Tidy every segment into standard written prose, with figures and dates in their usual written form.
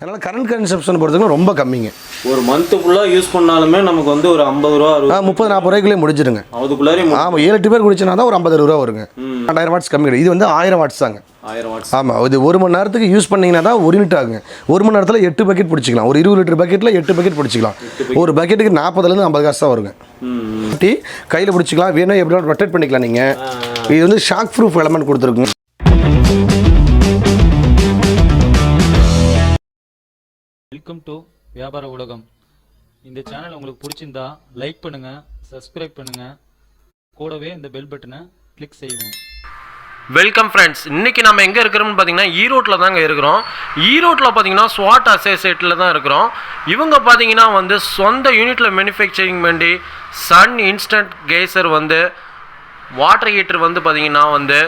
அதனால் current consumption பொறுத்தவரைக்கும் ரொம்ப கம்மிங்க. ஒரு மந்த்து ஃபுல்லாக யூஸ் பண்ணாலுமே நமக்கு வந்து ஒரு 50 ரூபா 30-40 ரூபாய்க்குள்ளே முடிஞ்சிருங்க. அதுக்குள்ளாரே ஆமாம், 7-8 பேர் குடிச்சினா தான் ஒரு 50 ரூபா வருங்க. 2000 வாட்ஸ் கம்மி கிடையாது. இது வந்து 1000 வாட்ஸ் தாங்க. 1000 வாட்ஸ். ஆமாம், இது 1 மணி நேரத்துக்கு யூஸ் பண்ணிங்கன்னா தான் 1 யூனிட் ஆகுங்க. 1 மணி நேரத்தில் 8 பக்கெட் பிடிச்சிக்கலாம். ஒரு 20 லிட்டர் பக்கெட்டில் 8 பக்கெட் பிடிச்சிக்கலாம். ஒரு பக்கெட்டுக்கு 40 50 காசு தான் வருங்க. கையில் பிடிச்சிக்கலாம், வேணும் எப்படின்னா ரொட்டேட் பண்ணிக்கலாம் நீங்கள். இது வந்து ஷாக் ப்ரூஃப் எலமெண்ட் கொடுத்துருக்குங்க. வெல்கம் டு வியாபார உலகம். இந்த சேனல் உங்களுக்கு பிடிச்சிருந்தா லைக் பண்ணுங்கள், சப்ஸ்கிரைப் பண்ணுங்கள், கூடவே இந்த பெல் பட்டனை கிளிக் செய்வோம். Welcome friends. இன்றைக்கி நம்ம எங்கே இருக்கிறோம்னு பார்த்தீங்கன்னா ஈரோட்டில் தாங்க இருக்கிறோம். ஈரோட்டில் பார்த்தீங்கன்னா ஸ்வாட் அசோசியேட்டில் தான் இருக்கிறோம். இவங்க பார்த்தீங்கன்னா வந்து சொந்த யூனிட்டில் மேனுஃபேக்சரிங் பண்ணி சன் இன்ஸ்டன்ட் கெய்சர் வந்து வாட்டர் ஹீட்டர் வந்து பார்த்தீங்கன்னா வந்து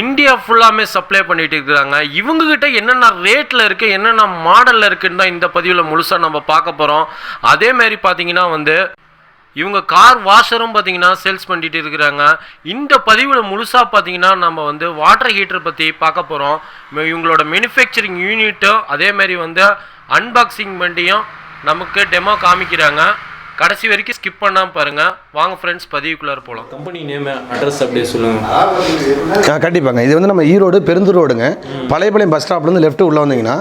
இந்தியா ஃபுல்லாமே சப்ளை பண்ணிட்டு இருக்கிறாங்க. இவங்ககிட்ட என்னென்ன ரேட்டில் இருக்குது, என்னென்ன மாடலில் இருக்குன்னு தான் இந்த பதிவில் முழுசாக நம்ம பார்க்க போகிறோம். அதேமாரி பார்த்தீங்கன்னா வந்து இவங்க கார் வாஷரும் பார்த்தீங்கன்னா சேல்ஸ் பண்ணிட்டு இருக்கிறாங்க. இந்த பதிவில் முழுசாக பார்த்தீங்கன்னா நம்ம வந்து வாட்டர் ஹீட்டர் பற்றி பார்க்க போகிறோம். இவங்களோட மேனுஃபேக்சரிங் யூனிட்டும் அதேமாரி வந்து அன்பாக்சிங் பண்ணியும் நமக்கு டெமோ காமிக்கிறாங்க. கடைசி வரைக்கும் ஸ்கிப் பண்ணாமல் பாருங்கள். வாங்க ஃப்ரெண்ட்ஸ், பதிவுக்குள்ளார போகலாம். கம்பெனி நேம், அட்ரஸ் அப்படியே சொல்லுங்கள். கண்டிப்பாங்க. இது வந்து நம்ம ஈரோடு பெருந்து ரோடுங்க. பழையபாளையம் பஸ் ஸ்டாப்லேருந்து லெஃப்ட்டு உள்ளே வந்தீங்கன்னா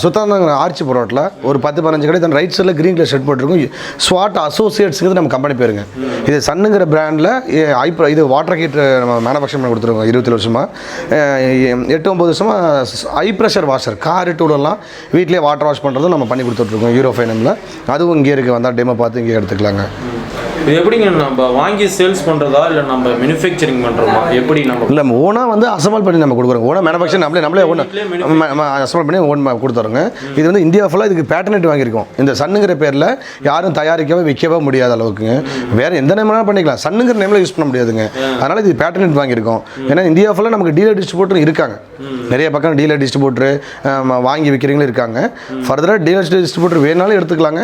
சுத்தாந்தங்க ஆர்ச்சி ரோட்டில் ஒரு 10-15 கடை தன் ரைட் சைடில் க்ரீன் கலர் ஷெட் போட்டிருக்கும். ஸ்வாட் அசோசியேட்ஸுங்கிறது நம்ம கம்பெனி பேருங்க. இது சன்னுங்கிற பிராண்டில் இது வாட்டர் ஹீட்டர் நம்ம மேனுஃபேக்சர் பண்ணி கொடுத்துருக்கோம். 27 வருஷமாக 8-9 வருஷமாக ஹை ப்ரெஷர் வாஷர், கார் டூலெல்லாம் வீட்டிலே வாட்டர் வாஷ் பண்ணுறதும் நம்ம பண்ணி கொடுத்துட்ருக்கோம் யூரோ ஃபைனமில். அதுவும் இங்கே இருக்குது, வந்தால் டெமோ பார்த்து இங்கே எடுத்துக்கலாங்க. இது எப்படிங்க நம்ம வாங்கி சேல்ஸ் பண்ணுறதா இல்லை நம்ம மேனுஃபேக்சரிங் பண்ணுறோமா? எப்படி நம்ம இல்லை ஓனாக வந்து அசம்பிள் பண்ணி நம்ம கொடுக்குறோம். ஓனாக மேனுஃபேக்சர் நம்மளே ஓன் அசம்பிள் பண்ணி ஓன் கொடுத்துறோங்க. இது வந்து இந்தியா ஃபுல்லாக இதுக்கு பேட்டர்னேட் வாங்கியிருக்கோம். இந்த சன்னுங்கிற பேரில் யாரும் தயாரிக்கவே விற்கவே முடியாத அளவுக்குங்க. வேறு எந்த நேம்லாம் பண்ணிக்கலாம், சன்னுங்கிற நேமில் யூஸ் பண்ண முடியாதுங்க. அதனால் இது பேட்டர்னேட் வாங்கியிருக்கோம். ஏன்னா இந்தியா ஃபுல்லாக நமக்கு டீலர் டிஸ்ட்ரிபியூட்டர் இருக்காங்க. நிறைய பக்கம் டீலர் டிஸ்ட்ரிபியூட்டர் வாங்கி விற்கிறவங்களும் இருக்காங்க. ஃபர்தராக டீலர் டிஸ்ட்ரிபியூட்டர் வேணாலும் எடுத்துக்கலாங்க.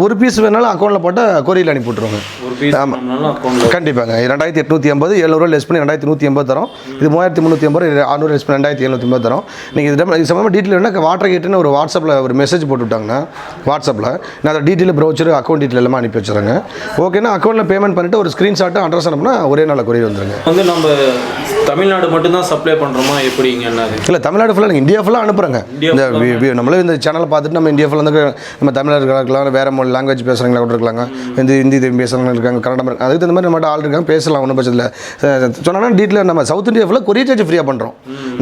ஒரு பீஸ் வேணாலும் அக்கௌண்ட்டில் போட்டால் கொரியரில் அனுப்பி விட்ருவாங்க. கண்டிப்பாங்க. 2850 700 லெஸ் பண்ணி 2180 தரோம். இது 3350 600 லெஸ் பண்ணி 2750 தரோம். நீங்கள் இது சம்பந்தமாக டீட்டெயில் வேணால் வாட்டர் ஹீட்டர்னு ஒரு வாட்ஸ்அப்பில் ஒரு மெசேஜ் போட்டு விட்டாங்கன்னா வாட்ஸ்அப்பில் நான் அதை டீட்டெயில் ப்ரௌச்சர் அக்கௌண்ட் டீட்டெயில் எல்லாமே அனுப்பி வச்சுருங்க. ஓகேன்னா அக்கௌண்ட்டில் பேமெண்ட் பண்ணிவிட்டு ஒரு ஸ்க்ரீன்ஷாட்டு அட்ரஸ் அனுப்புனா ஒரே நாளில் கொரியர் வந்துருங்க. வந்து நம்ம தமிழ்நாடு மட்டும்தான் சப்ளை பண்ணுறோமா எப்படிங்க? இல்லை, தமிழ்நாடு ஃபுல்லாக நீங்கள் இந்தியா ஃபுல்லாக அனுப்புகிறாங்க. இந்த நம்மளே இந்த சேனலை பார்த்துட்டு நம்ம இந்தியா ஃபுல்லாக வந்து நம்ம தமிழர்கள் இருக்கலாம், வேறு மொழி லாங்குவேஜ் பேசுகிறவங்களா கூட இருக்காங்க, ஹிந்தி பேசுகிறவங்க இருக்காங்க, கன்னடம் இருக்காங்க. அதுக்கு தகுந்த மாதிரி நம்மகிட்ட ஆள் இருக்காங்க, பேசலாம். ஒன்றும் பட்சத்தில் சொன்னால் டீட்டெயில் நம்ம சவுத் இந்தியா ஃபுல்லாக கொரியர் சார்ஜ் ஃப்ரீயாக பண்ணுறோம்.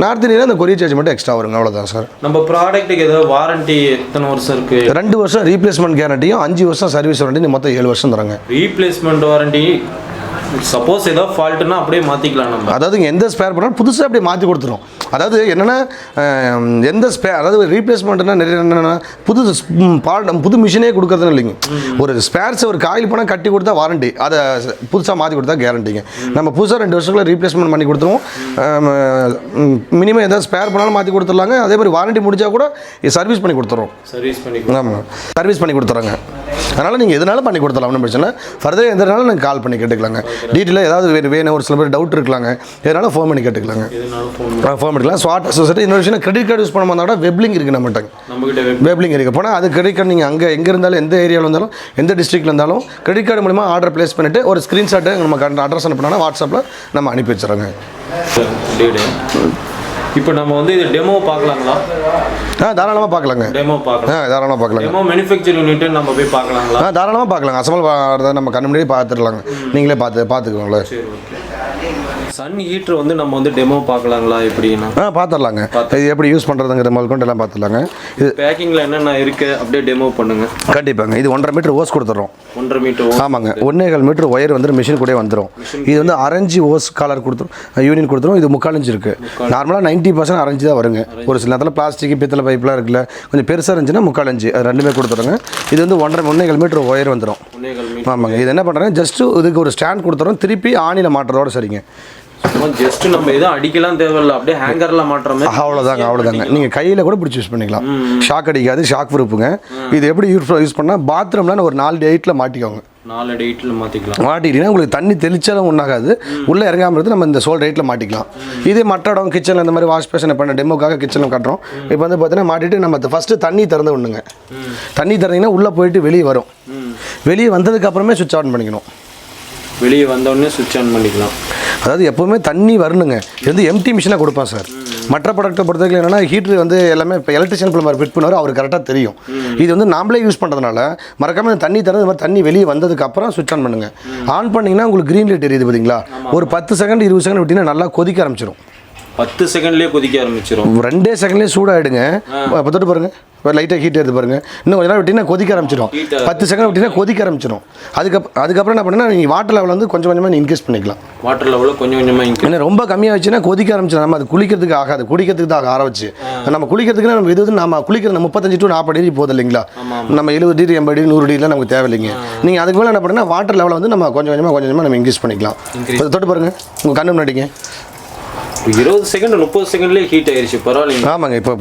நார்த் இந்தியாவில் அந்த கொரியர் சார்ஜ் மட்டும் எக்ஸ்ட்ரா வருங்க. அவ்வளோதான் சார். நம்ம ப்ராடக்ட்டுக்கு ஏதாவது வாரண்ட்டி எத்தனை வருஷம் இருக்குது? 2 வருஷம் ரீப்ளேஸ்மெண்ட் கேரண்டியும் 5 வருஷம் சர்வீஸ் வாரண்டி, மொத்தம் 7 வருஷம் தராங்க. ரீப்ளேஸ்மெண்ட் வாரண்டி சப்போஸ் ஏதாவது ஃபால்ட்டுன்னா அப்படியே மாற்றிக்கலாம் நம்ம. அதாவது எந்த ஸ்பேர் பண்ணாலும் புதுசாக அப்படியே மாற்றி கொடுத்துரும். அதாவது என்னென்னா எந்த அதாவது ரீப்ளேஸ்மெண்ட்னா நிறைய என்னென்னா புது மிஷினே கொடுக்குறதுன்னு இல்லைங்க. ஒரு ஸ்பேர்ஸ் ஒரு காயில் போனால் கட்டி கொடுத்தா வாரண்டி, அதை புதுசாக மாற்றி கொடுத்தா கேரண்டிங்க. நம்ம புதுசாக 2 வருஷத்துல ரீப்ளேஸ்மெண்ட் பண்ணி கொடுத்துருவோம். மினிமம் எதாவது ஸ்பேர் பண்ணாலும் மாற்றி கொடுத்துடலாங்க. அதே மாதிரி வாரண்டி முடிஞ்சால் கூட சர்வீஸ் பண்ணி கொடுத்துறோம். ஆமாம், சர்வீஸ் பண்ணி கொடுத்துறாங்க. அதனால் நீங்கள் எதனாலும் பண்ணி கொடுத்துடலாம், ஒன்றும் பிரச்சனை. ஃபர்தர் எதனாலும் நீங்கள் கால் பண்ணி கேட்டுக்கலாங்க. டீட்டெயிலாக ஏதாவது வேணும், ஒரு சில பேர் டவுட் இருக்கலாங்க, எதனாலும் ஃபோன் பண்ணி கேட்டுக்கலாங்க. ஃபோன் பண்ணிக்கலாம். ஸ்வாட் அசோசியேட் இன்னொரு விஷயம், கிரெடிட் கார்டு யூஸ் பண்ண வந்தால் கூட வெப்லிங் இருக்குது நம்மகிட்ட. வெப்லிங் இருக்குது. போனால் அது கிரெடிட் கார்டு நீங்கள் அங்கே எங்கே இருந்தாலும், எந்த ஏரியாவில் இருந்தாலும், எந்த டிஸ்ட்ரிக்ட்டில் இருந்தாலும் கிரெடிட் கார்டு மூலிமா ஆர்டர் ப்ளேஸ் பண்ணிவிட்டு ஒரு ஸ்க்ரீன்ஷாட்டு நம்ம அட்ரஸ் அனுப்பினா வாட்ஸ்அப்பில் நம்ம அனுப்பி வச்சுறோங்க. இப்போ நம்ம வந்து இது டெமோ பார்க்கலாங்களா? தாராளமாக பார்க்கலாங்க. டெமோ பார்க்கலாம். தாராளமாக பார்க்கலாம். டெமோ மேனுஃபேக்சரிங் யூனிட் நம்ம போய் பார்க்கலாங்களா? தாராளமாக பார்க்கலாங்க. அசம்பல் வரதை நம்ம கண்ணு முன்னாடியே பார்த்துடலாங்க. நீங்களே பார்த்துக்கோங்களேன். சரி, ஓகே. சன் ஹீட்டர் வந்து நம்ம வந்து டெமோ பார்க்கலாங்களா எப்படின்னா? பார்த்துடலாங்க. இது எப்படி யூஸ் பண்ணுறதுங்கிற முதல் கொண்டு எல்லாம் பார்த்துடலாங்க. இது பேக்கிங்கில் என்னென்ன இருக்குது அப்படியே டெமோ பண்ணுங்க. கண்டிப்பாங்க. இது 1.5 மீட்டர் ஓஸ் கொடுத்துட்றோம். 1.5 மீட்டர்? ஆமாங்க. 1.25 மீட்டர் ஒயர் வந்து மிஷின் கூட வந்துடும். இது வந்து அரஞ்சு ஓஸ் காலர் கொடுத்துரும், யூனியன் கொடுத்துரும். இது 3/4 இன்ச் இருக்குது. நார்மலாக 90% அரஞ்சு தான் வருங்க. ஒரு சில நேரத்தில் பிளாஸ்டிக் பித்தளை பைப்லாம் இருக்குல்ல, கொஞ்சம் பெருசாக இருந்துச்சுன்னா 3/4 இன்ச்சு, அது ரெண்டுமே கொடுத்துருங்க. இது வந்து 1.5 மீட்டர் ஒயர் வந்துடும். ஆமாங்க. இது என்ன பண்ணுறேன், ஜஸ்ட்டு இதுக்கு ஒரு ஸ்டாண்ட் கொடுத்துறோம், திருப்பி ஆணியில் மாட்டுறதோட சரிங்க. ஜஸ்ட் நம்ம எதுவும் அடிக்கலாம் தேவையில்லை, அப்படியே ஹேங்கரில் மாட்டுறோமே. அவ்வளோதாங்க. நீங்கள் கையில் கூட பிடிச்சி யூஸ் பண்ணிக்கலாம். ஷாக் அடிக்காது, ஷாக் ப்ரூஃபுங்க. இது எப்படி யூஸ் பண்ணால் பாத்ரூமில் ஒரு 4 8 மாட்டிக்கோங்க. 4 அடி ஹீட்டில் மாற்றிக்கலாம். மாட்டிக்கிட்டீங்கன்னா உங்களுக்கு தண்ணி தெளிச்சாலும் ஒன்றாகாது, உள்ளே இறங்காமல் இருந்து நம்ம இந்த சோல்டர் ஹீட்டில் மாட்டிக்கலாம். இதே மற்ற இடம் கிச்சனில் இந்த மாதிரி வாஷ் பேஷன் பண்ண டெமோக்காக கிச்சனில் கட்டுறோம். இப்போ வந்து பார்த்தீங்கன்னா மாட்டிட்டு நம்ம ஃபஸ்ட்டு தண்ணி திறந்து விடணுங்க. தண்ணி திறந்தீங்கன்னா உள்ளே போயிட்டு வெளியே வரும். வெளியே வந்ததுக்கப்புறமே சுவிட்ச் ஆன் பண்ணிக்கணும். வெளியே வந்தோடனே சுவிட்ச் ஆன் பண்ணிக்கலாம். அதாவது எப்போவுமே தண்ணி வரணுங்க. இது வந்து எம்டி மிஷினாக கொடுப்பேன் சார். மற்ற ப்ராடக்ட்டை பொறுத்தவரைக்கும் என்னென்னா ஹீட்ரு வந்து எல்லாமே இப்போ எலக்ட்ரிஷியன் பிளம்பர் ஃபிட் பண்ணுவார், அவர் கரெக்டாக தெரியும். இது வந்து நாமளே யூஸ் பண்ணுறதுனால மறக்காமல் தண்ணி திறந்து இந்த மாதிரி தண்ணி வெளியே வந்ததுக்கப்புறம் சுவிட்ச் ஆன் பண்ணுங்கள். ஆன் பண்ணிங்கன்னா உங்களுக்கு க்ரீன் லைட் எரியுது பார்த்தீங்களா, ஒரு 10 செகண்ட் 20 செகண்ட் விட்டிங்கன்னா நல்லா கொதிக்க ஆரம்பிச்சிடும். 10 செகண்ட்லேயே கொதிக்க ஆரம்பிச்சிடும். 2 செகண்ட்லேயே சூடாகிடுங்க. இப்போ தொட்டு பாருங்கள், இப்போ லைட்டாக ஹீட் எடுத்து பாருங்கள். இன்னும் கொஞ்ச நேரம் விட்டிங்கன்னா கொதிக்க ஆரம்பிச்சிடும். 10 செகண்ட் விட்டிங்கன்னா கொதிக்க ஆரம்பிச்சிடும். அதுக்கப்புறம் என்ன பண்ணுன்னா நீங்கள் வாட்டர் லெவல் வந்து கொஞ்சம் கொஞ்சமாக இன்க்ரீஸ் பண்ணிக்கலாம். வாட்டர் லெவலில் கொஞ்சம் கொஞ்சமாக இன்க்ரீஸ். ஏன்னா ரொம்ப கம்மியாக வச்சுன்னா கொதிக்க ஆரம்பிச்சிடும். நம்ம அது குளிக்கிறதுக்கு ஆகாது, குடிக்கிறதுக்கு தான் ஆக வச்சு. நம்ம குளிக்கிறதுக்கு நம்ம இது நம்ம குளிக்கிறது 35 to 40 டிகிரி போதும் இல்லைங்களா. நம்ம 70 டிகிரி 80 டிகிரி 100 டிகிரிலாம் நமக்கு தேவையில்லைங்க. நீங்கள் அதுக்கு மேலே என்ன பண்ணுன்னா வாட்டர் லெவலை வந்து நம்ம கொஞ்சம் கொஞ்சமாக நம்ம இன்க்ரீஸ் பண்ணிக்கலாம். தொட்டு பாருங்கள், உங்கள் கண்ணு முன்னாடிங்க 20 செகண்ட் 30 செகண்ட்லேயே ஹீட் ஆயிடுச்சு. பரவாயில்லைங்க. ஆமாங்க. இப்போ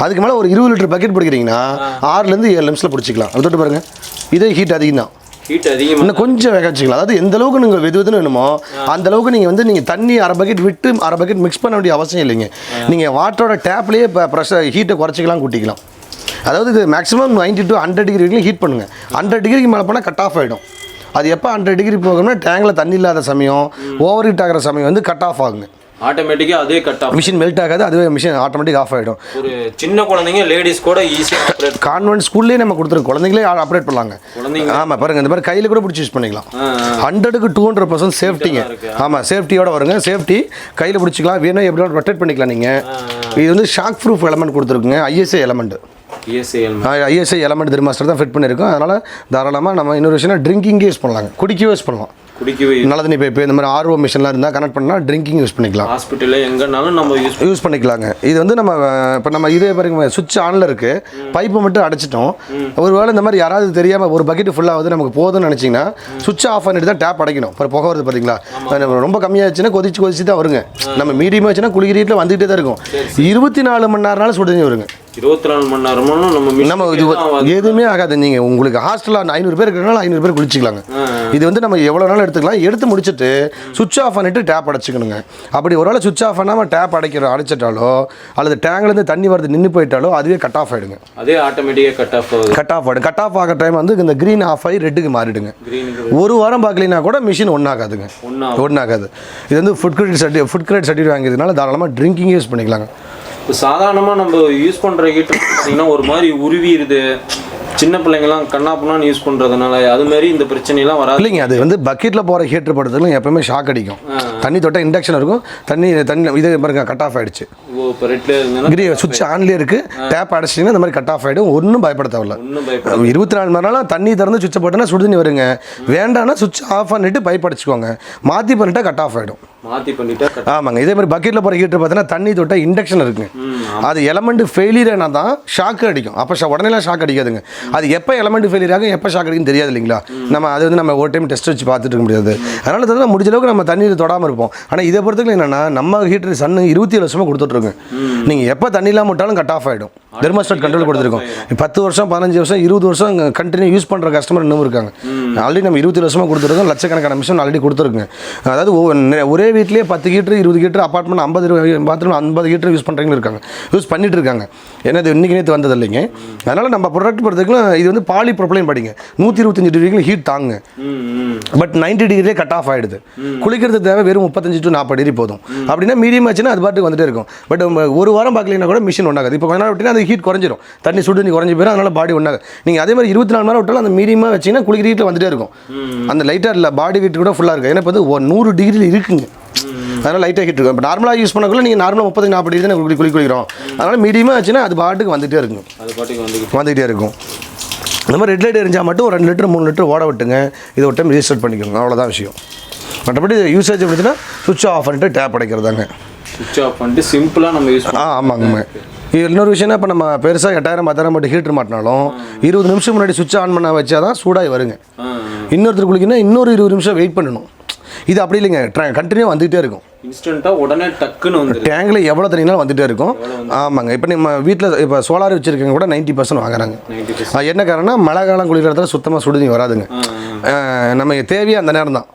அதுக்கு மேலே ஒரு 20 லிட்டர் பக்கெட் பிடிக்கிறீங்கன்னா 6லேருந்து 7 நிமிஷத்தில் பிடிச்சிக்கலாம். அது தொட்டு பாருங்கள், இதே ஹீட் அதிகம் தான். ஹீட் அதிகமாக இன்னும் கொஞ்சம் வேக வச்சுக்கலாம். அதாவது எந்த அளவுக்கு நீங்கள் வெதுன்னு வேணுமோ அந்த அளவுக்கு நீங்கள் தண்ணி அரை பக்கெட் விட்டு அரை பக்கெட் மிக்ஸ் பண்ண வேண்டிய அவசியம் இல்லைங்க. நீங்கள் வாட்டரோட டேப்லேயே இப்போ ப்ரெஷர் ஹீட்டை குறைச்சிக்கலாம், கூட்டிக்கலாம். அதாவது இது மேக்ஸிமம் 90 to 100 டிகிரி வரைக்கும் ஹீட் பண்ணுங்கள். 100 டிகிரிக்கு மேலே போனால் கட் ஆஃப் ஆகிடும். அது எப்போ 100 டிகிரி போகணும்னா டேங்கில் தண்ணி இல்லாத சமயம், ஓவர் ஹீட் ஆகிற சமயம் வந்து கட் ஆஃப் ஆகுங்க. ஆட்டோமேட்டிக்காக அதே கட் ஆஃப். மிஷின் மெல்ட் ஆகாது, அதுவே மிஷின் ஆட்டோமேட்டிக் ஆஃப் ஆகிடும். ஒரு சின்ன குழந்தைங்க லேடிஸ் கூட ஈஸியாக ஆப்ரேட். கான்வென்ட் ஸ்கூல்லேயே நம்ம கொடுத்துருக்கோம், குழந்தைங்களே ஆப்ரேட் பண்ணலாங்க. குழந்தைங்க ஆமாம் பாருங்கள், இந்த மாதிரி கையில் கூட பிடிச்சி யூஸ் பண்ணிக்கலாம். 100க்கு 200% சேஃப்டிங்க. ஆமாம், சேஃப்டியோட வருங்க. சேஃப்டி கையில் பிடிச்சிக்கலாம், வேணும் எப்படி ரொட்டேட் பண்ணிக்கலாம். நீங்கள் இது வந்து ஷாக் ப்ரூஃப் எலமெண்ட் கொடுத்துருக்குங்க, ISI element. ISI element thermostat தான் ஃபிட் பண்ணியிருக்கோம். அதனால் தாராளமாக நம்ம இன்னொரு விஷயம் ட்ரிங்கிங்கே யூஸ் பண்ணலாங்க, குடிக்கவே யூஸ் பண்ணலாம். நல்ல தண்ணி பைப்பு இந்த மாதிரி ஆர்ஓ மிஷின்லாம் இருந்தால் கனெக்ட் பண்ணால் ட்ரிங்கிங் யூஸ் பண்ணிக்கலாம். ஹாஸ்பிட்டலில் எங்கேனாலும் நம்ம யூஸ் பண்ணிக்கலாங்க. இது வந்து நம்ம இப்போ நம்ம இதே பாருங்க, சுவிட்ச் ஆனில் இருக்குது, பைப்பை மட்டும் அடைச்சிட்டோம். ஒருவேளை இந்த மாதிரி யாராவது தெரியாமல் ஒரு பக்கெட் ஃபுல்லாக வந்து நமக்கு போதும்னு நினச்சிங்கன்னா சுவிட்ச் ஆஃப் பண்ணிட்டு தான் டேப் அடைக்கணும். இப்போ புகை வருது பார்த்தீங்களா, ரொம்ப கம்மியாச்சுன்னா கொதிச்சு தான் வருங்க. நம்ம மீடியமாக வச்சுன்னா குளிக்கிற ஹீட்டில் வந்துகிட்டே தான் இருக்கும். 24 மணி நேரம்னாலும் சுடு தண்ணி வருங்க. 24 மணி நேரமும் நம்ம இது எதுவுமே ஆகாது. நீங்கள் உங்களுக்கு ஹாஸ்டலில் 500 பேர் இருக்கிறனால 500 பேர் குளிச்சிக்கலாங்க. இது வந்து நம்ம எவ்வளோ நாள் எடுத்துக்கலாம். எடுத்து முடிச்சுட்டு சுவிட்ச் ஆஃப் பண்ணிட்டு டேப் அடைச்சிக்கணுங்க. அப்படி ஒரு வேளை சுவிட்ச் ஆஃப் பண்ணாமல் டேப் அடைச்சிட்டாலோ அல்லது டேங்க்லேருந்து தண்ணி வரது நின்று போயிட்டாலோ அதுவே கட் ஆஃப் ஆகிடுங்க. அதே ஆட்டோமேட்டிக்காக கட் ஆஃப் ஆகிடும். கட் ஆஃப் ஆகிற டைம் வந்து இந்த க்ரீன் ஆஃப் ஆகி ரெட்டுக்கு மாறிடுங்க. ஒரு வாரம் பார்க்கலினா கூட மிஷின் ஒன்றாகாதுங்க, ஒன்றாகாது. இது வந்து ஃபுட் கிரேட் சர்டிஃபிகேட் வாங்கிறதுனால தாராளமாக ட்ரிங்கிங் யூஸ் பண்ணிக்கலாங்க. இப்போ சாதாரணமாக நம்ம யூஸ் பண்ணுற ஹீட்டர் பார்த்தீங்கன்னா ஒரு மாதிரி உருவிடுது. சின்ன பிள்ளைங்கலாம் கண்ணாப்புனான்னு யூஸ் பண்ணுறதுனால அது மாதிரி இந்த பிரச்சனைலாம் வராது இல்லைங்க. அது வந்து பக்கெட்டில் போகிற ஹீட்டர் படுறதுல எப்பவுமே ஷாக் அடிக்கும். தண்ணி தொட்டால் இண்டக்ஷன் இருக்கும், தண்ணி இது பாருங்க கட் ஆஃப் ஆகிடுச்சு. இப்போ ரெட்டில் சுவிட்ச் ஆன்லேயே இருக்குது, டேப் அடைச்சிட்டிங்கன்னா இந்த மாதிரி கட் ஆஃப் ஆகிடும். ஒன்றும் பயப்பட தேவையில்ல. 24 மணி நேரம் தண்ணி திறந்து சுவிட்சை போட்டோன்னா சுடு தண்ணி வருங்க. வேண்டாம்னா சுவிட்ச் ஆஃப் பண்ணிட்டு பைப் அடிச்சுக்கோங்க. மாற்றி பண்ணிட்டா கட் ஆஃப் ஆகிடும். மாற்றி பண்ணிட்டா ஆமாங்க. இதே மாதிரி பக்கெட்டில் போகிற ஹீட்டர் பார்த்தீங்கன்னா தண்ணி தொட்டால் இண்டக்ஷன் இருக்குங்க. அது எலமெண்ட் ஃபெயிலியர் ஆனால் தான் ஷாக்கு அடிக்கும். அப்போ உடனேலாம் ஷாக் அடிக்காதுங்க. அது எப்போ எலமெண்ட் ஃபெயிலியர் ஆகும் எப்போ ஷாக் அடிக்குன்னு தெரியாது இல்லைங்களா. நம்ம அது வந்து நம்ம ஒரு டைம் டெஸ்ட் வச்சு பார்த்துட்டு இருக்க முடியாது. அதனால தான் முடிஞ்ச அளவுக்கு நம்ம தண்ணீர் தொடாமல் இருப்போம். ஆனால் இதை பொறுத்தவரைக்கும் என்னென்னா நம்ம ஹீட்டர் சன்னு 27 வருஷமாக கொடுத்துட்ருங்க. நீங்கள் எப்போ தண்ணி இல்லாமல் விட்டாலும் கட் ஆஃப் ஆகிடும். தெர்மோஸ்டாட் கண்ட்ரோல் கொடுத்துருக்கோம். 10 வருஷம் 15 வருஷம் 20 வருஷம் கண்டினியூ யூஸ் பண்ணுற கஸ்டமர் இன்னும் இருக்காங்க. ஆல்ரெடி நம்ம 27 வருஷமாக கொடுத்துருக்கோம். லட்சக்கணக்கான மிஷின் ஆல்ரெடி கொடுத்துருக்குங்க. அதாவது ஒரே வீட்லேயே 10 heater 20 heater apartment 50 bathroom 50 heater use பண்ணுறவங்களும் இருக்காங்க, யூஸ் பண்ணிட்டு இருக்காங்க. ஏன்னா இது இன்றைக்கி நேற்று வந்தது இல்லைங்க. அதனால் நம்ம ப்ராடக்ட் பொறுத்தவரைக்கும் இது வந்து பாலி ப்ரொபைலின் படிங்க 125 டிகிரி ஹீட் தாங்க. பட் 90 டிகிரியே கட் ஆஃப் ஆகிடுது. குளிக்கிறது தேவை வெறும் 35 to 40 டிகிரி போதும். அப்படின்னா மீடியம் ஆச்சுன்னா அது பாட்டுக்கு வந்துட்டே இருக்கும். பட் ஒரு வாரம் பார்க்கலன்னா கூட மிஷின் ஒன்றாகாது. இப்போ கொஞ்ச நாள் விட்டினா அது ஹீட் குறைஞ்சிரும், தண்ணி சுடு தண்ணி குறைஞ்சி போயிடும். அதனால் பாடி ஒன்றாகாது. நீங்கள் அதே மாதிரி 24 மணி நேரம் விட்டாலும் அந்த மீடியமாக வச்சிங்கன்னா குளிக்கிற ஹீட்டில் வந்துட்டே இருக்கும். அந்த லைட்டாக இல்லை பாடி ஹீட் கூட ஃபுல்லாக இருக்குது. ஏன்னா இப்போ வந்து 100 டிகிரியில் இருக்குங்க. அதனால் லைட்டாக ஹீட் இருக்கும். இப்போ நார்மலாக யூஸ் பண்ணக்குள்ள நீங்கள் நார்மலாக 30-40 டிகிரி தான் குளிக்கிறோம். அதனால் மீடியமாக ஆச்சுன்னா அது பாட்டுக்கு வந்துகிட்டே இருக்கும், வந்துகிட்டே இருக்கும். இந்த மாதிரி ரெட் லைட் எரிஞ்சால் மட்டும் 2 லிட்டர் 3 லிட்டர் ஓட விட்டுங்க. இதை ஒரு டைம் ரீஸ்டார்ட் பண்ணிக்கோங்க, அவ்வளோதான் விஷயம். மற்றபடி யூசேஜ் எப்படின்னா சுவிட்ச் ஆஃப் பண்ணிட்டு டேப் அடைக்கிறதாங்க. சுவிட்ச் ஆஃப் பண்ணிட்டு சிம்பிளாக நம்ம யூஸ் ஆமாங்க. இது இன்னொரு விஷயம்னா இப்போ நம்ம பெருசாக 8000 10,000 மட்டும் ஹீட்டர் மாட்டினாலும் 20 நிமிஷம் முன்னாடி சுவிட்ச் ஆன் பண்ண வச்சா தான் சூடாகி வருங்க. இன்னொருத்தர் குளிக்கணும்னா இன்னொரு 20 நிமிஷம் வெயிட் பண்ணணும். இது அப்படி இல்லைங்க, கண்டினியூ வந்துகிட்டே இருக்கும். இன்ஸ்டன்ட்டாக உடனே டக்குன்னு வந்து டேங்கில் எவ்வளோ தண்ணினாலும் வந்துகிட்டே இருக்கும். ஆமாங்க. இப்போ நம்ம வீட்டில் இப்போ சோலார் வச்சுருக்கவங்க கூட 90% வாங்குறாங்க. என்ன காரணம்னா மழை காலம் குளிர் இடத்துல சுத்தமாக சுடுதண்ணி வராதுங்க. நம்ம தேவையே அந்த நேரம் தான்,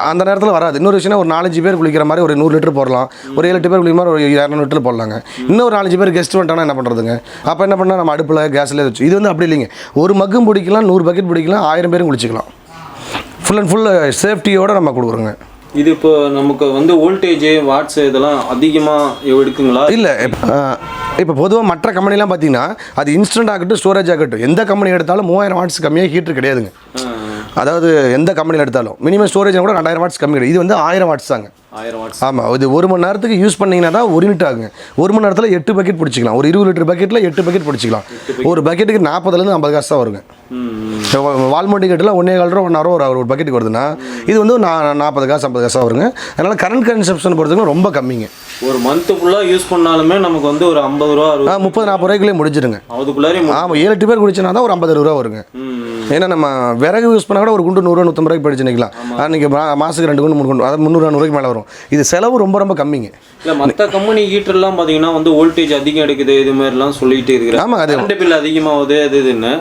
அந்த நேரத்தில் வராது. இன்னொரு விஷயம், ஒரு 4-5 பேர் குளிக்கிற மாதிரி ஒரு 100 லிட்டர் போடலாம், ஒரு 7-8 பேர் குளிக்கிற மாதிரி ஒரு 200 லிட்டர் போடலாங்க. இன்னொரு 4-5 பேர் கெஸ்ட் வந்துட்டானா என்ன பண்ணுறதுங்க? அப்போ என்ன பண்ணால் நம்ம அடுப்பில் கேஸ்லேயே வச்சு. இது வந்து அப்படி இல்லைங்க, ஒரு மக்கும் பிடிக்கலாம், 100 பக்கெட் பிடிக்கலாம், 1000 பேரும் குளிச்சிக்கலாம். ஃபுல் அண்ட் ஃபுல் சேஃப்டியோடு நம்ம கொடுக்குறோங்க. இது இப்போ நமக்கு வந்து வோல்டேஜ் வாட்ஸ் இதெல்லாம் அதிகமாக எடுக்குங்களா? இல்லை, இப்போ பொதுவாக மற்ற கம்பெனிலாம் பார்த்தீங்கன்னா அது இன்ஸ்டன்ட் ஆகட்டும் ஸ்டோரேஜ் ஆகட்டும் எந்த கம்பெனி எடுத்தாலும் 3000 வாட்ஸ் கம்மியாக ஹீட்ரு கிடையாதுங்க. அதாவது எந்த கம்பெனியில் எடுத்தாலும் மினிமம் ஸ்டோரேஜ் கூட 2000 வாட்ஸ் கம்மி கிடையாது. இது வந்து 1000 வாட்ஸ் தாங்க. 1000 வாட்ஸ். ஆமாம், இது 1 மணி நேரத்துக்கு யூஸ் பண்ணிங்கன்னா தான் 1 யூனிட் ஆகுங்க. 1 மணி நேரத்தில் 8 பக்கெட் பிடிச்சிக்கலாம். ஒரு 20 லிட்டர் பக்கெட்டில் 8 பக்கெட் பிடிச்சிக்கலாம். ஒரு பக்கெட்டுக்கு 40லேருந்து 50 காசு தான் வருங்க. வால்மார்ட் டிக்கெட்டில் 1.25 ரூபா 1 ஹவர் ஒரு பக்கெட்டுக்கு வருதுன்னா இது வந்து 40 காசு 50 காசாக வருங்க. அதனால் கரண்ட் கன்சப்ஷன் பொறுத்தவரைக்கும் ரொம்ப கம்மிங்க. ஒரு மந்த்து ஃபுல்லாக யூஸ் பண்ணாலுமே நமக்கு வந்து ஒரு 50 ரூபா 30-40 ரூபாய்க்குள்ளே முடிஞ்சிடுங்க. அதுக்குள்ளாரே ஆமாம், 7-8 பேர் குடிச்சினா தான் ஒரு 50-60 ரூபா வருங்க. ஏன்னா நம்ம விறகு யூஸ் பண்ணால் கூட ஒரு குண்டு 100-150 ரூபாய்க்கு படிச்சு நிற்கலாம். அன்றைக்கி மாதத்துக்கு 2 குண்டு 3 குண்டு, அதாவது 300-400 மேலே வரும். இது செலவு ரொம்ப ரொம்ப கம்மிங்க. இல்லை, மற்ற கம்பெனி ஹீட்டர்லாம் பார்த்தீங்கன்னா வந்து வோல்டேஜ் அதிகம் எடுக்குது இது மாதிரிலாம் சொல்லிட்டு இருக்கிறேன். ஆமாம், அது கரண்ட் பில் அதிகமாகுது அது இதுன்னு.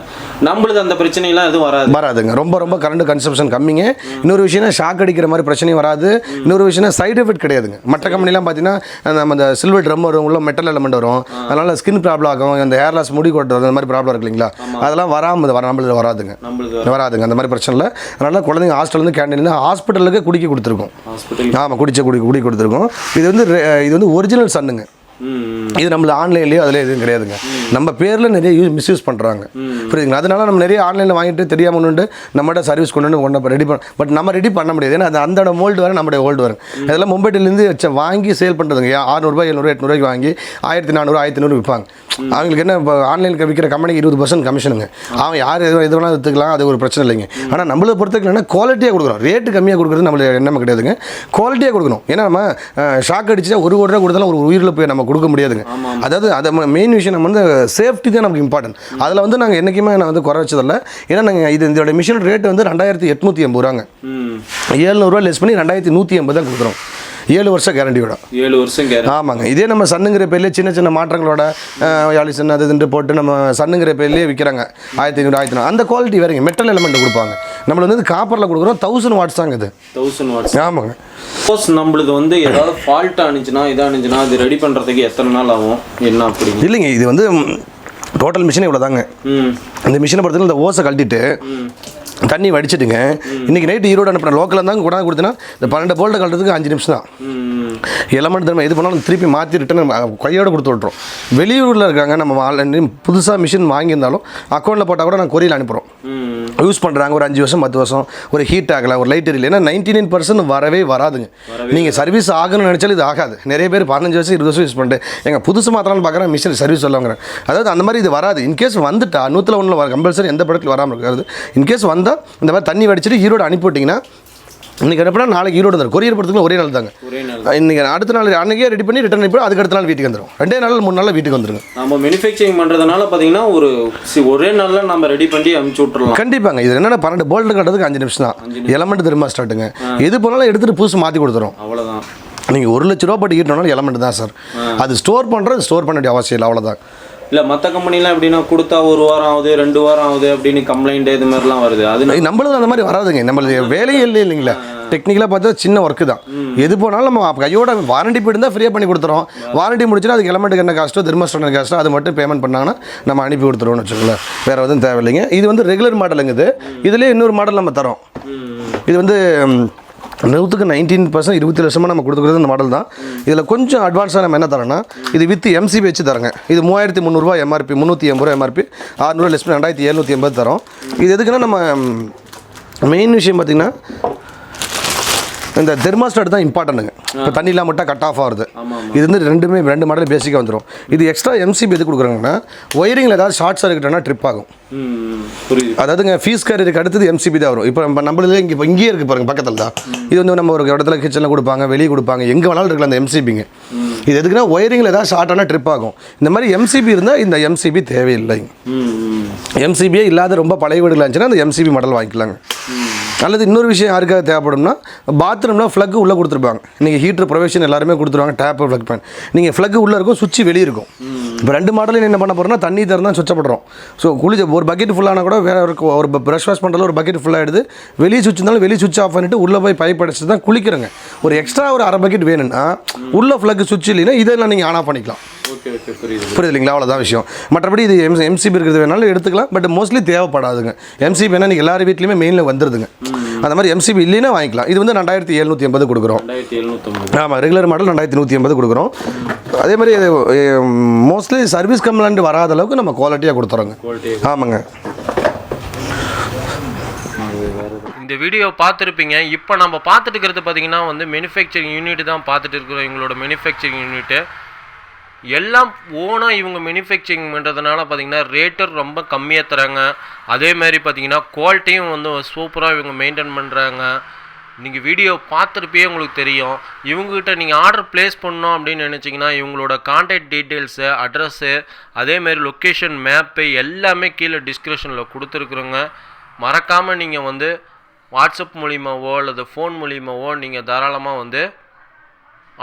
நம்மளுக்கு அந்த பிரச்சனைலாம் எதுவும் வராதுங்க. ரொம்ப ரொம்ப கரண்ட் கன்சப்ஷன் கம்மிங்க. இன்னொரு விஷயம்னா ஷாக் அடிக்கிற மாதிரி பிரச்சனையும் வராது. இன்னொரு விஷயம்னா சைடு எஃபெக்ட் கிடையாதுங்க. மற்ற கம்பெனிலாம் பார்த்தீங்கன்னா நம்ம அந்த சில்வர் ட்ரம் வரும், உள்ள மெட்டல் எலமெண்ட் வரும், அதனால் ஸ்கின் ப்ராப்ளம் ஆகும், அந்த ஹேர் லாஸ் முடி கொட்டுறது அந்த மாதிரி ப்ராப்ளம் இருக்கு இல்லைங்களா, அதெல்லாம் நம்மளுக்கு வராதுங்க. அந்த மாதிரி பிரச்சனை இல்லை. அதனால் குழந்தைங்க ஹாஸ்டல்லேருந்து கேண்டீன்லேருந்து ஹாஸ்பிட்டலுக்கு குடிக்க கொடுத்துருக்கோம். ஆமாம், குடி கொடுத்துருக்கோம். இது வந்து ஒரிஜினல் சன்னுங்க. இது நம்மள ஆன்லைன்லேயோ அதில் எதுவும் கிடையாதுங்க. நம்ம பேரில் நிறைய மிஸ்யூஸ் பண்ணுறாங்க, புரியுதுங்களா? அதனால நம்ம நிறைய ஆன்லைனில் வாங்கிட்டு தெரியாமல் கொண்டு நம்மகிட்ட சர்வீஸ் கொண்டு ரெடி பட் நம்ம ரெடி பண்ண முடியாது. ஏன்னா அந்த மோல்டு வர நம்மளுடைய ஓல்டு வரும். அதெல்லாம் மும்பைலேருந்து வாங்கி சேல் பண்ணுறதுங்க. 600 ரூபாய் 700 800 ரூபாய்க்கு வாங்கி 1400 1500 விற்பாங்க. அவங்களுக்கு என்ன இப்போ ஆன்லைனுக்கு விற்கிற கம்பெனிக்கு 20% கமிஷனுங்க. அவன் யார் எது வேணாலும் விற்றுக்கலாம், அது ஒரு பிரச்சனை இல்லைங்க. ஆனால் நம்மளை பொறுத்தவரைக்கும் குவாலிட்டியாக கொடுக்குறோம். ரேட்டு கம்மியாக கொடுக்குறது நம்மளுக்கு எண்ணம் கிடையாதுங்க. குவாலிட்டியாக கொடுக்கணும். ஏன்னா நம்ம ஷாக் அடிச்சா 1 கோடி ரூபா கொடுத்தாலும் ஒரு உயிரில் போய் நம்ம கொடுக்க முடியாதுங்க. அதாவது அதை மெயின் விஷயம் நம்ம வந்து சேஃப்டி தான் நமக்கு இம்பார்ட்டன்ட். அதில் வந்து நாங்கள் என்றைக்குமே நான் வந்து குறை வச்சதில்லை. ஏன்னா நாங்கள் இதோட மிஷின் ரேட் வந்து 2880 ரூபாங்க. 700 ரூபா லெஸ் பண்ணி 2180 தான் கொடுக்குறோம். 7 வருஷம் கேரண்டியோட. 7 வருஷம் கேரண்டி. ஆமாங்க. இதே நம்ம சன்னுங்கிற பேர்லேயே சின்ன சின்ன மாற்றங்களோட யாலிசன் அது இதுன்ட்டு போட்டு நம்ம சன்னுங்கிற பேர்லேயே விற்கிறாங்க. 1500 1400 அந்த குவாலிட்டி வேறுங்க. மெட்டல் எலமெண்ட் கொடுப்பாங்க. நம்மள வந்து காப்பரில் கொடுக்குறோம். 1000 வாட்ஸ் தாங்க இது. 1000 வாட்ஸ். ஆமாங்க. சப்போஸ் நம்மளுக்கு வந்து ஏதாவது ஃபால்ட் ஆனிச்சுன்னா இதானுச்சுன்னா அது ரெடி பண்ணுறதுக்கு எத்தனை நாள் ஆகும் என்ன அப்படி? இல்லைங்க, இது வந்து டோட்டல் மிஷின் இவ்வளோ தாங்க. இந்த மிஷினை பொறுத்தவரை இந்த ஓசை கழட்டிட்டு தண்ணி வடிச்சிட்டுங்க. இன்றைக்கி நைட்டு ஈரோடு அனுப்புகிறேன். லோக்கலில் இருந்தாங்க கொண்டாந்து கொடுத்தீங்கன்னா இந்த 12 போல்ட்டை கழட்டுறதுக்கு 5 நிமிஷம் தான். எலமெண்ட் நம்ம எது பண்ணாலும் திருப்பி மாற்றி ரிட்டன் கையோடு கொடுத்து விட்றோம். வெளியூரில் இருக்காங்க, நம்ம ஆன்லைன் புதுசாக மிஷின் வாங்கியிருந்தாலும் அக்கௌண்ட்டில் போட்டால் கூட நாங்கள் கொரியல் அனுப்புகிறோம். யூஸ் பண்ணுறாங்க ஒரு 5 வருஷம் 10 வருஷம் ஒரு ஹீட் ஆகலை, ஒரு லைட் எரியல. ஏன்னா 99% வரவே வராதுங்க. நீங்கள் சர்வீஸ் ஆகணும்னு நினச்சாலும் இது ஆகாது. நிறைய பேர் 15 வருஷம் 20 வருஷம் யூஸ் பண்ணிட்டு எங்கள் புதுசு மாத்திரம்னு பார்க்குறேன், மிஷின் சர்வீஸ் சொல்லுவாங்கிறேன். அதாவது அந்த மாதிரி இது வராது. இன்கேஸ் வந்துட்டா 100ல் வர கம்பல்சரி எந்த ப்ராடக்ட் வராமல் இருக்காது. இன்கேஸ் வந்தால் இந்த மாதிரி தண்ணி வடிச்சிட்டு ஈரோடு அனுப்பிவிட்டிங்கன்னா இன்றைக்கி அனுப்பினா நாளைக்கு ஈரோடு வந்துடும். கொரியர் போகிறதுக்குள்ள ஒரே நாள் தாங்க. இன்றைக்கி அடுத்த நாள் அன்றைக்கே ரெடி பண்ணி ரிட்டன் அனுப்பி அதுக்கு அடுத்த நாள் வீட்டுக்கு வந்துடும். 2 நாள் 3 நாளில் வீட்டுக்கு வந்துடும். நம்ம மேனுஃபேக்சரிங் பண்ணுறதுனால பார்த்தீங்கன்னா ஒரே நாளில் நம்ம ரெடி பண்ணி அனுப்பிச்சி விட்றலாம். கண்டிப்பாங்க. இது என்னென்னா 12 போல்ட்டு கட்டுறதுக்கு 5 நிமிஷம் தான். எலமெண்ட் திரும்ப ஸ்டார்ட்டுங்க. எது போனாலும் எடுத்துகிட்டு புதுசு மாற்றி கொடுத்துரும். அவ்வளோதான். நீங்கள் 1 லட்ச ரூபா பட்டு ஈட்டனாலும் எலமெண்ட் தான் சார். அது ஸ்டோர் பண்ண வேண்டிய அவசியம் இல்லை. அவ்வளோதான். இல்லை, மற்ற கம்பெனிலாம் எப்படின்னா கொடுத்தா 1 வாரம் ஆகுது 2 வாரம் ஆகுது அப்படின்னு கம்ப்ளைண்ட் இது மாதிரிலாம் வருது. அது நம்மளும் அந்த மாதிரி வராதுங்க. நம்மளுக்கு வேலையே இல்லைங்களா. டெக்னிக்கலாக பார்த்தா சின்ன ஒர்க்கு தான். எது போனாலும் நம்ம கையோட வாரண்டி போய்ட்டு தான் ஃப்ரீயாக பண்ணி கொடுத்துறோம். வாரண்டி முடிச்சுன்னா அதுக்கு எலமெண்ட்டுக்கு என்ன காஸ்ட்டோ தெர்மோஸ்டாட் என்ன காஸ்ட்டோ அது மட்டும் பேமெண்ட் பண்ணாங்கன்னா நம்ம அனுப்பி கொடுத்துருவோம்னு வச்சுக்கோங்களேன். வேறு எதுவும் தேவையில்லைங்க. இது வந்து ரெகுலர் மாடலுங்க. இதுலேயே இன்னொரு மாடல் நம்ம தரோம். இது வந்து 19% 20 வருஷமாக நம்ம கொடுத்துக்கிறது இந்த மாடல் தான். இதில் கொஞ்சம் அட்வான்ஸாக நம்ம என்ன தரோன்னா இது வித் எம்சிபி வச்சு தரோங்க. இது 3300 ரூபா எம்ஆர்பி, 380 ரூபா எம்ஆர்பி, 600 லெஸ் பண்ணி 2780 தரோம். இது எதுக்குன்னா நம்ம மெயின் விஷயம் பார்த்திங்கன்னா இந்த தெர்மாஸ்டாட் தான் இம்பார்ட்டன்ட்டுங்க. இப்போ தண்ணிலாம் மட்டும் கட் ஆஃப் ஆகுது. இது வந்து 2 மாடல் பேசிக்காக வந்துடும். இது எக்ஸ்ட்ரா எம்சிபி எது கொடுக்குறாங்கன்னா ஒயரிங்கில் ஏதாவது ஷார்ட் சர்க்யூட்னா ட்ரிப் ஆகும். அதாவதுங்க ஃபீஸ் கேரியருக்கு அடுத்தது எம்சிபி தான் வரும். இப்போ நம்மளது இங்கேயே இருக்குது பாருங்கள், பக்கத்தில் தான். இது வந்து நம்ம ஒரு இடத்துல கிச்சனில் கொடுப்பாங்க, வெளியே கொடுப்பாங்க, எங்கே வேணாலும் இருக்கலாம் அந்த எம்சிபிங்க. இது எதுக்குன்னா ஒயரிங்கில் ஏதாவது ஷார்ட்டான ட்ரிப் ஆகும். இந்த மாதிரி எம்சிபி இருந்தால் இந்த எம்சிபி தேவையில்லைங்க. எம்சிபியே இல்லாத ரொம்ப பழைய வீடுகள் இருந்துச்சுன்னா அந்த எம்சிபி மாடல் வாங்கிக்கலாங்க. அல்லது இன்னொரு விஷயம் யாருக்காக தேவைப்படும்னா பாத்ரூமில் ஃப்ளக் உள்ளே கொடுத்துருப்பாங்க. நீங்கள் ஹீட்டர் ப்ரொவிஷன் எல்லாருமே கொடுத்துருவாங்க, டேப்பு ஃப்ளக் பேன். நீங்கள் ஃப்ளக் உள்ளே இருக்கும், சுவிட்ச் வெளியே இருக்கும். இப்போ 2 மாடலையும் என்ன பண்ண போகிறோம்னா தண்ணி திறந்து சுவிட்ச பண்ணுறோம். ஸோ குளிச்ச ஒரு பக்கெட் ஃபுல்லானா கூட வேறு ஒரு ப்ரஷ் வாஷ் பண்ணுறதுல ஒரு பக்கெட் ஃபுல்லாக எடுத்து வெளியே சுவிட்ச் இருந்தாலும் வெளியே சுவிட்ச் ஆஃப் பண்ணிட்டு உள்ளே போய் பைப் அடிச்சுட்டு தான் குளிக்கிறோங்க. ஒரு எக்ஸ்ட்ரா ஒரு அரை பக்கெட் வேணும்னா உள்ள ஃப்ளக் சுவிட்ச் இல்லைன்னா இதெல்லாம் நீங்கள் ஆன் ஆஃப் பண்ணிக்கலாம். புரியுது இல்லைங்களா? அவ்வளோதான் விஷயம். மற்றபடி இது எம்சிபி இருக்கிறது வேணாலும் எடுத்துக்கலாம், பட் மோஸ்ட்லி தேவைப்படாதுங்க. எம்சிபி வேணால் நீங்கள் எல்லார் வீட்லையுமே மெயினில் வந்துடுதுங்க. அந்த மாதிரி எம்சிபி இல்லைன்னா வாங்கிக்கலாம். இது வந்து 2780 கொடுக்குறோம். ஆமாம், ரெகுலர் மாடல் 2180 கொடுக்குறோம். அதே மாதிரி மோஸ்ட்லி சர்வீஸ் கம்ப்ளைண்ட் வராத அளவுக்கு நம்ம குவாலிட்டியாக கொடுத்துறோங்க. ஆமாங்க. இந்த வீடியோ பார்த்துருப்பீங்க. இப்போ நம்ம பார்த்துட்டு இருக்கிறது பார்த்தீங்கன்னா வந்து மேனுஃபேக்சரிங் யூனிட் தான் பார்த்துட்டு இருக்கிறோம். எங்களோட மேனுஃபேக்சரிங் யூனிட்டு எல்லாம் ஓனாக இவங்க மேனுஃபேக்சரிங் பண்ணுறதுனால பார்த்தீங்கன்னா ரேட்டு ரொம்ப கம்மியாக தராங்க. அதே மாதிரி பார்த்தீங்கன்னா குவாலிட்டியும் வந்து சூப்பராக இவங்க மெயின்டைன் பண்ணுறாங்க. நீங்கள் வீடியோ பார்த்துருப்பே உங்களுக்கு தெரியும். இவங்ககிட்ட நீங்கள் ஆர்டர் ப்ளேஸ் பண்ணோம் அப்படின்னு நினச்சிங்கன்னா இவங்களோட கான்டாக்ட் டீட்டெயில்ஸு, அட்ரஸ்ஸு, அதேமாதிரி லொக்கேஷன் மேப்பு எல்லாமே கீழே டிஸ்கிரிப்ஷனில் கொடுத்துருக்குறோங்க. மறக்காமல் நீங்கள் வந்து வாட்ஸ்அப் மூலிமாவோ அல்லது ஃபோன் மூலிமாவோ நீங்கள் தாராளமாக வந்து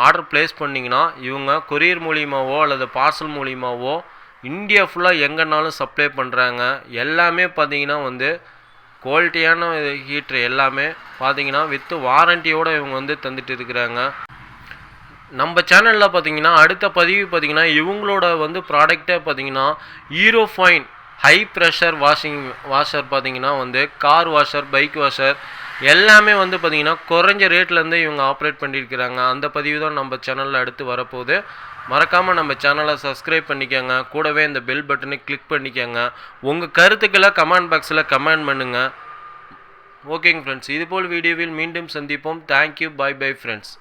ஆர்டர் ப்ளேஸ் பண்ணிங்கன்னா இவங்க கொரியர் மூலிமாவோ அல்லது பார்சல் மூலிமாவோ இந்தியா ஃபுல்லாக எங்கேனாலும் சப்ளை பண்ணுறாங்க. எல்லாமே பார்த்தீங்கன்னா வந்து குவாலிட்டியான ஹீட்ரு எல்லாமே பார்த்தீங்கன்னா வித் வாரண்டியோடு இவங்க வந்து தந்துட்டு இருக்கிறாங்க. நம்ம சேனலில் பார்த்தீங்கன்னா அடுத்த பதிவு பார்த்தீங்கன்னா இவங்களோட வந்து ப்ராடக்டே பார்த்தீங்கன்னா hero fine high pressure washer பார்த்தீங்கன்னா வந்து கார் வாஷர், பைக் வாஷர் எல்லாமே வந்து பார்த்தீங்கன்னா குறைஞ்ச ரேட்லேருந்து இவங்க ஆப்ரேட் பண்ணியிருக்கிறாங்க. அந்த பதிவு தான் நம்ம சேனலில் அடுத்து வரப்போகுது. மறக்காமல் நம்ம சேனலை சப்ஸ்கிரைப் பண்ணிக்கோங்க. கூடவே இந்த பெல் பட்டனை கிளிக் பண்ணிக்கோங்க. உங்கள் கருத்துக்களை கமெண்ட் பாக்ஸில் கமெண்ட் பண்ணுங்கள். ஓகேங்க ஃப்ரெண்ட்ஸ், இதுபோல் வீடியோவில் மீண்டும் சந்திப்போம். Thank you, bye bye friends.